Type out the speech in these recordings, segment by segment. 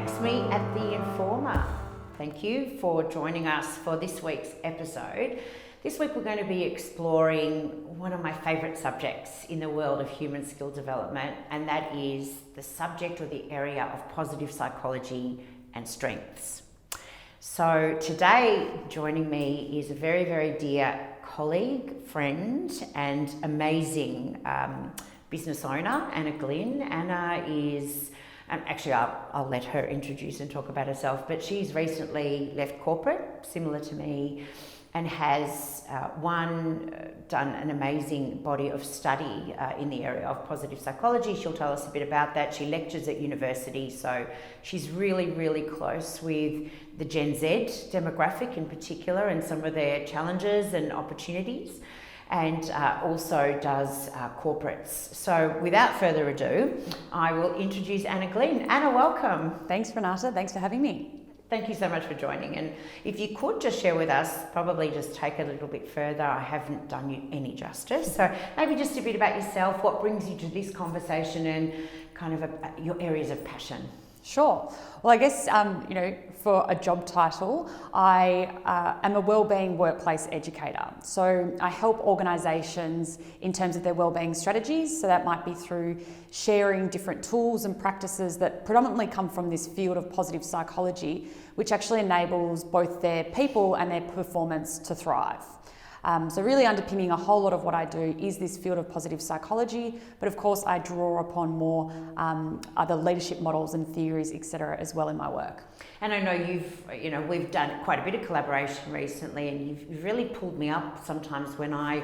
MaxMe at TheInformer. Thank you for joining us for this week's episode. This week we're going to be exploring one of my favourite subjects in the world of human skill development, and that is the subject or the area of positive psychology and strengths. So today joining me is a very, very dear colleague, friend and amazing business owner, Anna Glynn. Anna is, actually I'll let her introduce and talk about herself, but she's recently left corporate, similar to me, and has done an amazing body of study in the area of positive psychology. She'll tell us a bit about that. She lectures at university, so she's really, really close with the Gen Z demographic in particular and some of their challenges and opportunities, and also does corporates. So without further ado, I will introduce Anna Glynn. Anna, welcome. Thanks, Renata. Thanks for having me. Thank you so much for joining. And if you could just share with us, probably just take it a little bit further. I haven't done you any justice. So maybe just a bit about yourself, what brings you to this conversation and kind of your areas of passion. Sure. Well, I guess, for a job title, I am a wellbeing workplace educator. So I help organisations in terms of their wellbeing strategies. So that might be through sharing different tools and practices that predominantly come from this field of positive psychology, which actually enables both their people and their performance to thrive. So really underpinning a whole lot of what I do is this field of positive psychology, but of course I draw upon more other leadership models and theories, etc., as well in my work. And I know we've done quite a bit of collaboration recently, and you've really pulled me up sometimes when I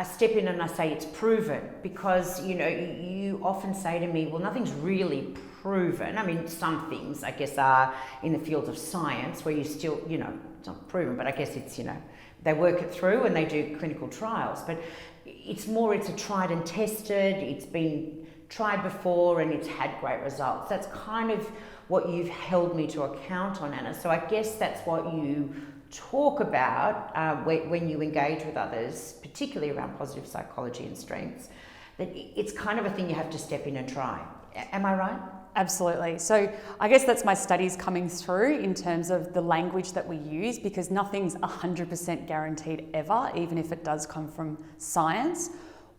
step in and I say it's proven, because you often say to me, well, nothing's really proven. I mean, some things I guess are in the field of science where you still, it's not proven, but I guess it's, they work it through and they do clinical trials, but it's a tried and tested, it's been tried before and it's had great results. That's kind of what you've held me to account on, Anna. So I guess that's what you talk about when you engage with others, particularly around positive psychology and strengths, that it's kind of a thing you have to step in and try. Am I right? Absolutely. So I guess that's my studies coming through in terms of the language that we use, because nothing's 100% guaranteed ever, even if it does come from science.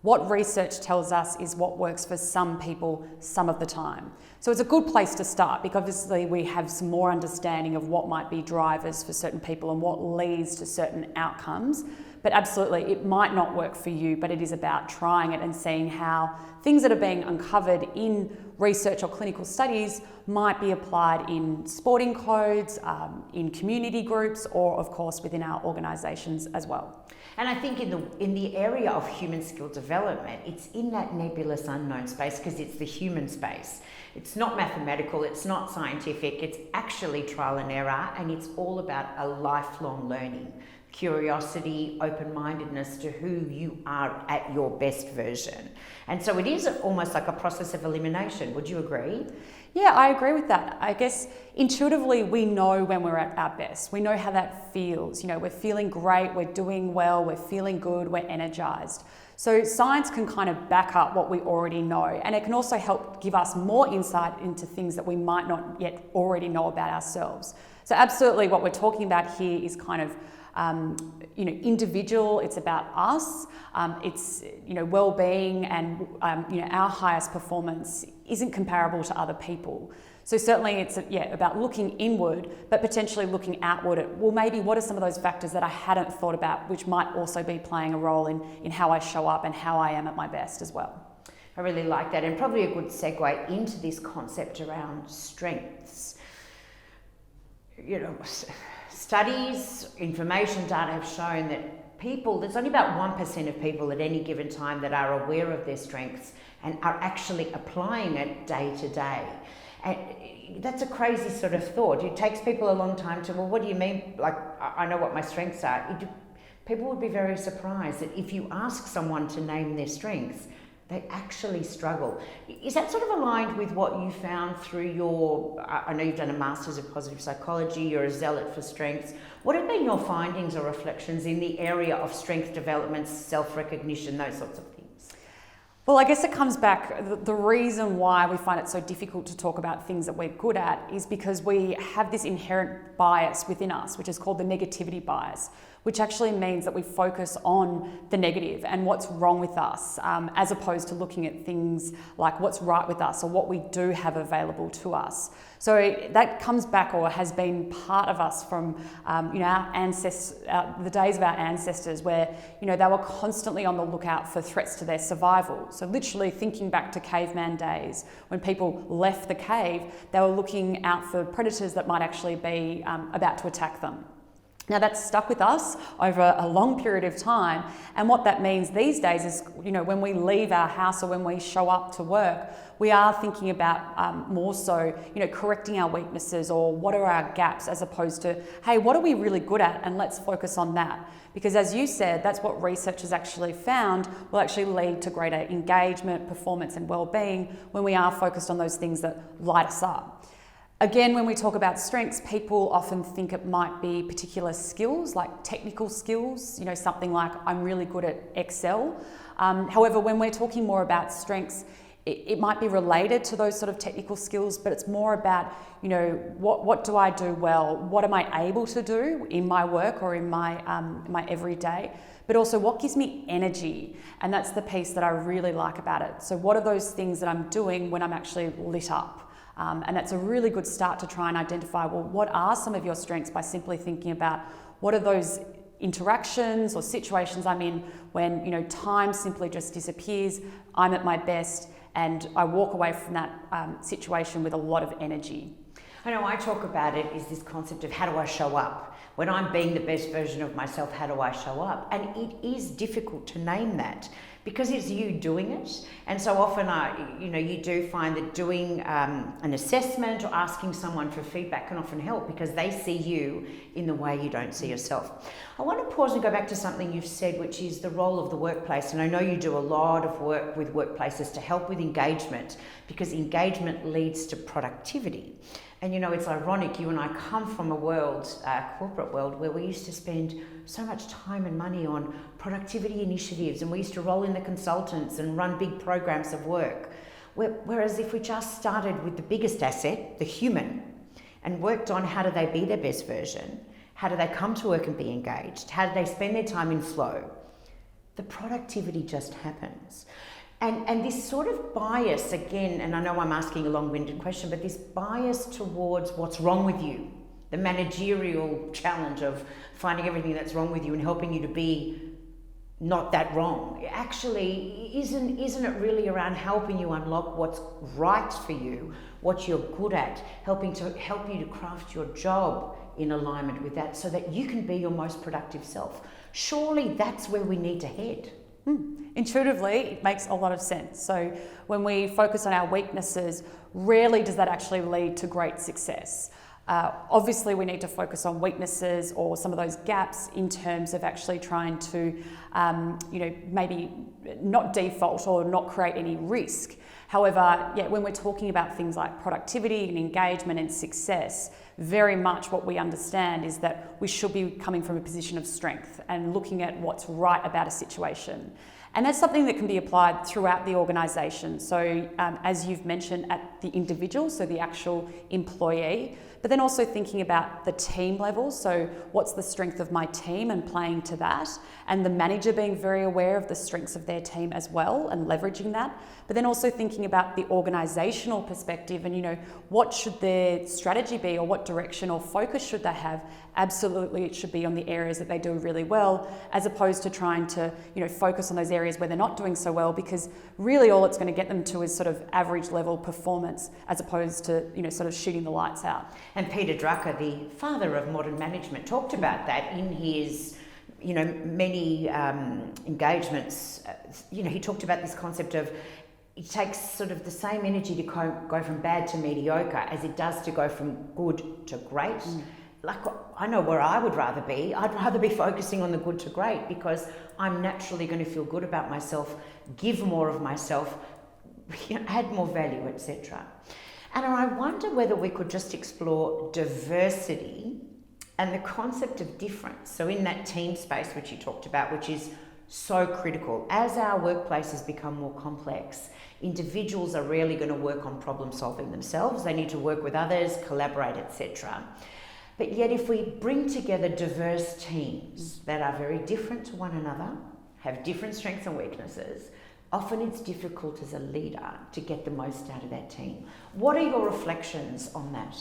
What research tells us is what works for some people some of the time. So it's a good place to start, because obviously we have some more understanding of what might be drivers for certain people and what leads to certain outcomes. But absolutely, it might not work for you, but it is about trying it and seeing how things that are being uncovered in research or clinical studies might be applied in sporting codes, in community groups, or of course within our organisations as well. And I think in the area of human skill development, it's in that nebulous unknown space, because it's the human space. It's not mathematical, it's not scientific, it's actually trial and error, and it's all about a lifelong learning. Curiosity, open-mindedness to who you are at your best version. And so it is almost like a process of elimination. Would you agree? Yeah, I agree with that. I guess intuitively we know when we're at our best. We know how that feels. We're feeling great, we're doing well, we're feeling good, we're energized. So science can kind of back up what we already know, and it can also help give us more insight into things that we might not yet already know about ourselves. So absolutely what we're talking about here is kind of individual. It's about us. It's well-being, and our highest performance isn't comparable to other people. So certainly it's about looking inward, but potentially looking outward at, well, maybe what are some of those factors that I hadn't thought about, which might also be playing a role in how I show up and how I am at my best as well. I really like that, and probably a good segue into this concept around strengths. Studies, information data have shown that there's only about 1% of people at any given time that are aware of their strengths and are actually applying it day to day. And that's a crazy sort of thought. It takes people a long time to, well, what do you mean? Like, I know what my strengths are. People would be very surprised that if you ask someone to name their strengths, they actually struggle. Is that sort of aligned with what you found through I know you've done a Master's of Positive Psychology, you're a zealot for strengths. What have been your findings or reflections in the area of strength development, self-recognition, those sorts of things? Well, I guess it comes back, the reason why we find it so difficult to talk about things that we're good at is because we have this inherent bias within us, which is called the negativity bias, which actually means that we focus on the negative and what's wrong with us, as opposed to looking at things like what's right with us or what we do have available to us. So that comes back, or has been part of us from our ancestors, the days of our ancestors, where they were constantly on the lookout for threats to their survival. So literally thinking back to caveman days, when people left the cave, they were looking out for predators that might actually be about to attack them. Now that's stuck with us over a long period of time, and what that means these days is, when we leave our house or when we show up to work, we are thinking about more so, correcting our weaknesses or what are our gaps, as opposed to, hey, what are we really good at, and let's focus on that. Because as you said, that's what research has actually found will actually lead to greater engagement, performance and well-being when we are focused on those things that light us up. Again, when we talk about strengths, people often think it might be particular skills, like technical skills, something like I'm really good at Excel. However, when we're talking more about strengths, it might be related to those sort of technical skills, but it's more about, what do I do well? What am I able to do in my work or in my everyday? But also what gives me energy? And that's the piece that I really like about it. So what are those things that I'm doing when I'm actually lit up? And that's a really good start to try and identify, well, what are some of your strengths, by simply thinking about what are those interactions or situations I'm in when, time simply just disappears, I'm at my best, and I walk away from that situation with a lot of energy. I know I talk about it is this concept of how do I show up? When I'm being the best version of myself, how do I show up? And it is difficult to name that because it's you doing it. And so often, you do find that doing an assessment or asking someone for feedback can often help because they see you in the way you don't see yourself. I want to pause and go back to something you've said, which is the role of the workplace. And I know you do a lot of work with workplaces to help with engagement, because engagement leads to productivity. And it's ironic, you and I come from a world, corporate world, where we used to spend so much time and money on productivity initiatives, and we used to roll in the consultants and run big programs of work. Whereas if we just started with the biggest asset, the human, and worked on how do they be their best version, how do they come to work and be engaged, how do they spend their time in flow, the productivity just happens. And this sort of bias, again, and I know I'm asking a long-winded question, but this bias towards what's wrong with you, the managerial challenge of finding everything that's wrong with you and helping you to be not that wrong, actually isn't it really around helping you unlock what's right for you, what you're good at, help you to craft your job in alignment with that so that you can be your most productive self. Surely that's where we need to head. Intuitively, it makes a lot of sense. So when we focus on our weaknesses, rarely does that actually lead to great success. Obviously, we need to focus on weaknesses or some of those gaps in terms of actually trying to, maybe not default or not create any risk. However, when we're talking about things like productivity and engagement and success, very much what we understand is that we should be coming from a position of strength and looking at what's right about a situation. And that's something that can be applied throughout the organisation. So as you've mentioned, at the individual, so the actual employee, but then also thinking about the team level. So what's the strength of my team and playing to that, and the manager being very aware of the strengths of their team as well and leveraging that. But then also thinking about the organisational perspective and, what should their strategy be or what direction or focus should they have? Absolutely, it should be on the areas that they do really well, as opposed to trying to, focus on those areas where they're not doing so well, because really all it's going to get them to is sort of average level performance, as opposed to, sort of shooting the lights out. And Peter Drucker, the father of modern management, talked about that in his, many engagements. He talked about this concept of it takes sort of the same energy to go from bad to mediocre as it does to go from good to great. Like, I know where I would rather be. I'd rather be focusing on the good to great, because I'm naturally going to feel good about myself, give more of myself, add more value, etc. And I wonder whether we could just explore diversity and the concept of difference. So in that team space, which you talked about, which is So critical. As our workplaces become more complex, individuals are rarely going to work on problem solving themselves. They need to work with others, collaborate, etc. But yet if we bring together diverse teams that are very different to one another, have different strengths and weaknesses, often it's difficult as a leader to get the most out of that team. What are your reflections on that?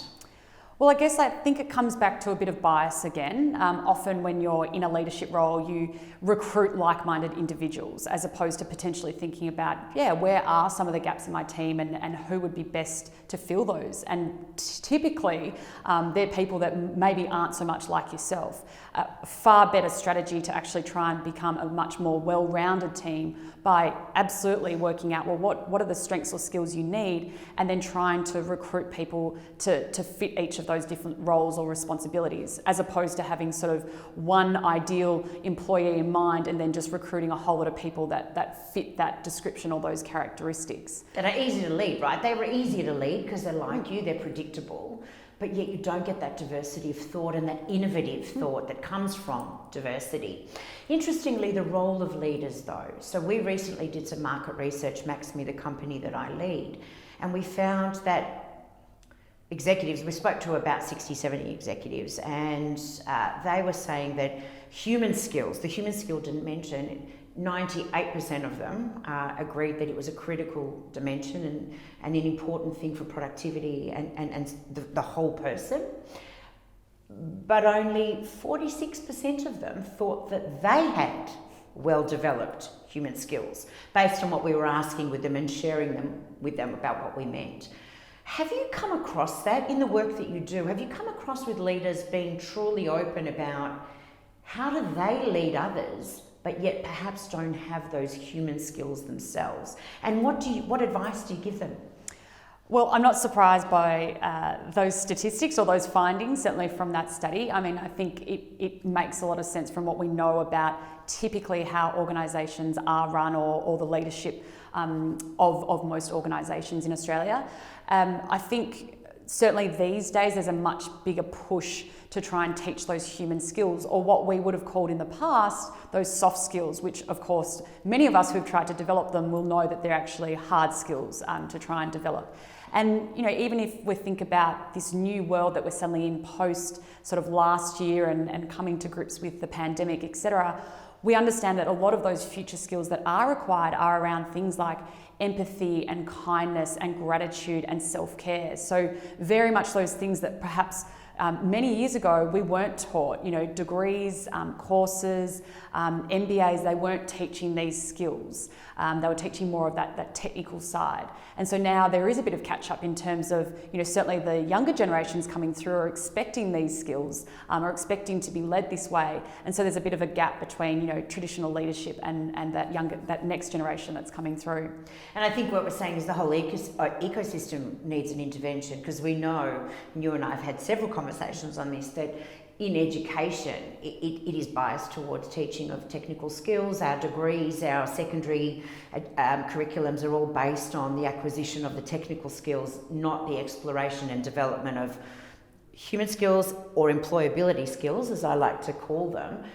Well, I guess I think it comes back to a bit of bias again. Often when you're in a leadership role, you recruit like-minded individuals as opposed to potentially thinking about, where are some of the gaps in my team and who would be best to fill those? And typically, they're people that maybe aren't so much like yourself. A far better strategy to actually try and become a much more well-rounded team by absolutely working out, well, what are the strengths or skills you need, and then trying to recruit people to fit each of those different roles or responsibilities, as opposed to having sort of one ideal employee in mind and then just recruiting a whole lot of people that fit that description or those characteristics. That are easy to lead, right? They were easier to lead because they're like you, they're predictable, but yet you don't get that diversity of thought and that innovative thought that comes from diversity. Interestingly, the role of leaders though. So we recently did some market research, MaxMe, the company that I lead, and we found that executives, we spoke to about 60, 70 executives, and they were saying that human skills, the human skill dimension, 98% of them agreed that it was a critical dimension and an important thing for productivity and the whole person. But only 46% of them thought that they had well-developed human skills based on what we were asking with them and sharing them with them about what we meant. Have you come across that in the work that you do? Have you come across with leaders being truly open about how do they lead others, but yet perhaps don't have those human skills themselves? And what advice do you give them? Well, I'm not surprised by those statistics or those findings, certainly from that study. I mean, I think it makes a lot of sense from what we know about typically how organisations are run or the leadership of most organisations in Australia. I think certainly these days there's a much bigger push to try and teach those human skills, or what we would have called in the past those soft skills, which of course many of us who've tried to develop them will know that they're actually hard skills to try and develop. And even if we think about this new world that we're suddenly in post sort of last year and coming to grips with the pandemic, etc., we understand that a lot of those future skills that are required are around things like empathy and kindness and gratitude and self-care. So very much those things that perhaps many years ago we weren't taught. Degrees, courses, MBAs, they weren't teaching these skills. They were teaching more of that technical side. And so now there is a bit of catch up in terms of, certainly the younger generations coming through are expecting these skills, are expecting to be led this way. And so there's a bit of a gap between, traditional leadership and that next generation that's coming through. And I think what we're saying is the whole ecosystem needs an intervention, because we know, and you and I have had several conversations on this, that in education, it is biased towards teaching of technical skills. Our degrees, our secondary curriculums are all based on the acquisition of the technical skills, not the exploration and development of human skills or employability skills, as I like to call them.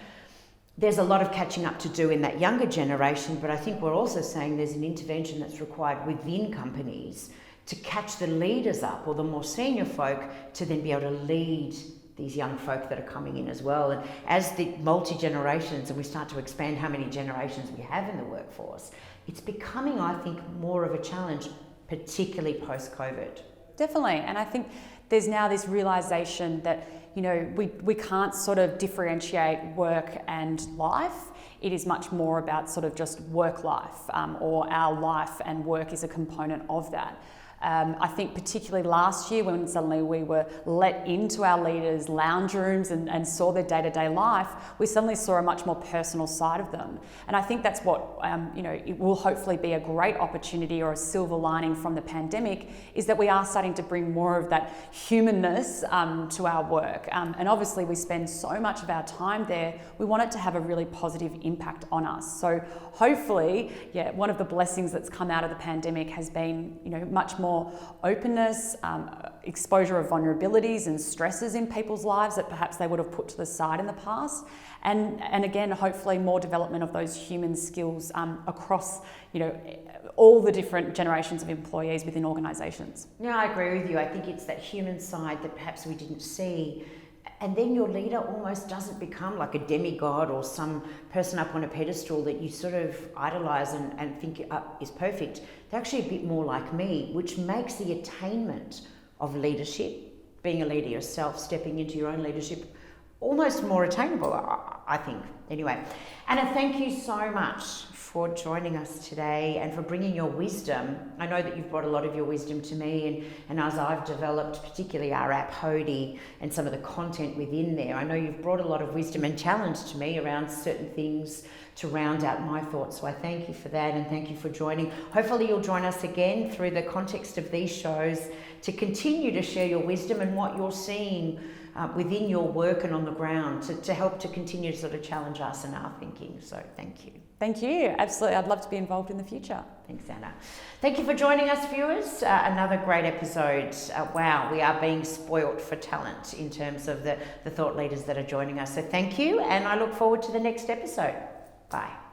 There's a lot of catching up to do in that younger generation, but I think we're also saying there's an intervention that's required within companies to catch the leaders up, or the more senior folk, to then be able to lead these young folk that are coming in as well. And as the multi-generations, and we start to expand how many generations we have in the workforce, it's becoming, I think, more of a challenge, particularly post-COVID. Definitely. And I think there's now this realisation that, we can't sort of differentiate work and life. It is much more about sort of just work life, or our life and work is a component of that. I think particularly last year, when suddenly we were let into our leaders' lounge rooms and saw their day-to-day life, we suddenly saw a much more personal side of them. And I think that's what, it will hopefully be a great opportunity or a silver lining from the pandemic, is that we are starting to bring more of that humanness to our work. And obviously we spend so much of our time there, we want it to have a really positive impact on us. So hopefully, one of the blessings that's come out of the pandemic has been, much more openness, exposure of vulnerabilities and stresses in people's lives that perhaps they would have put to the side in the past. And again, hopefully more development of those human skills across, all the different generations of employees within organisations. Yeah, I agree with you. I think it's that human side that perhaps we didn't see. And then your leader almost doesn't become like a demigod or some person up on a pedestal that you sort of idolise and think is perfect. They're actually a bit more like me, which makes the attainment of leadership, being a leader yourself, stepping into your own leadership, almost more attainable, I think. Anyway, Anna, thank you so much for joining us today and for bringing your wisdom. I know that you've brought a lot of your wisdom to me, and as I've developed particularly our app Hody and some of the content within there, I know you've brought a lot of wisdom and challenge to me around certain things to round out my thoughts. So I thank you for that, and thank you for joining. Hopefully you'll join us again through the context of these shows to continue to share your wisdom and what you're seeing within your work and on the ground to help to continue to sort of challenge us and our thinking. So thank you. Thank you. Absolutely. I'd love to be involved in the future. Thanks, Anna. Thank you for joining us, viewers. Another great episode. Wow, we are being spoilt for talent in terms of the thought leaders that are joining us. So thank you, and I look forward to the next episode. Bye.